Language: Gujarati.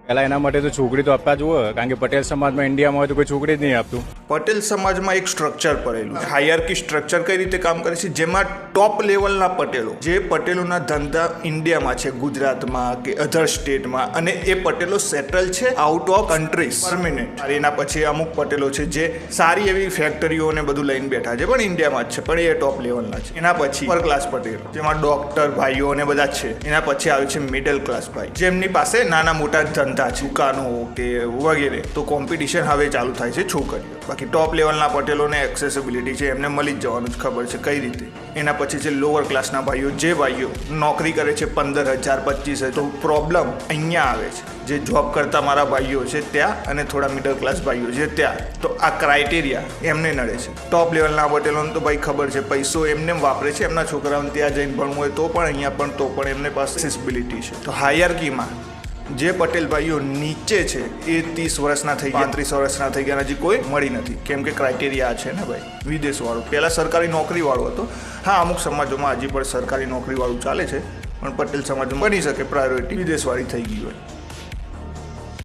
પહેલાં એના માટે તો છોકરી તો આપવા જુઓ, કારણ કે પટેલ સમાજમાં ઇન્ડિયામાં હોય તો કોઈ છોકરી જ નહીં આપતું. પટેલ સમાજમાં એક સ્ટ્રક્ચર પડેલું છે. હાયરકી સ્ટ્રક્ચર કઈ રીતે કામ કરે છે, જેમાં ટોપ લેવલના પટેલો, જે પટેલોના ધંધા ઇન્ડિયામાં છે, ગુજરાતમાં કે અધર સ્ટેટમાં, અને એ પટેલો સેટલ છે આઉટ ઓફ કન્ટ્રીઝ પરમિનન્ટ. એના પછી અમુક પટેલો છે જે સારી એવી ફેક્ટરીઓને બધું લઈને બેઠા છે, પણ ઇન્ડિયામાં જ છે, પણ એ ટોપ લેવલના છે. એના પછી અપર ક્લાસ પટેલો, જેમાં ડોક્ટર ભાઈઓ અને બધા જ છે. એના પછી આવે છે મિડલ ક્લાસ ભાઈ, જેમની પાસે નાના મોટા ધંધા છે, દુકાનો કે વગેરે. તો કોમ્પિટિશન હવે ચાલુ થાય છે છોકરીઓ. બાકી ટોપ લેવલના પટેલોને એક્સેસિબિલિટી છે, એમને મળી જ જવાનું જ ખબર છે કઈ રીતે. એના પછી છે લોઅર ક્લાસના ભાઈઓ, જે ભાઈઓ નોકરી કરે છે 15,000 25,000. તો પ્રોબ્લેમ અહીંયા આવે છે, જે જોબ કરતા મારા ભાઈઓ છે ત્યાં, અને થોડા મિડલ ક્લાસ ભાઈઓ છે ત્યાં. તો આ ક્રાઇટેરિયા એમને નડે છે. ટોપ લેવલના પટેલોને તો ભાઈ ખબર છે, પૈસો એમને વાપરે છે, એમના છોકરાઓને ત્યાં જઈને ભણવું હોય તો પણ, અહીંયા પણ તો પણ એમને પાસે એક્સેસિબિલિટી છે. તો હાયરકીમાં જે પટેલ ભાઈઓ નીચે છે એ 30 વર્ષના થઈ ગયા, 35 વર્ષના થઈ ગયા, હજી કોઈ મળી નથી. કેમ કે ક્રાઇટેરિયા છે ને ભાઈ, વિદેશવાળું. પહેલાં સરકારી નોકરીવાળું હતો. હા, અમુક સમાજોમાં હજી પણ સરકારી નોકરીવાળું ચાલે છે, પણ પટેલ સમાજમાં બની શકે પ્રાયોરિટી વિદેશવાળી થઈ ગઈ હોય.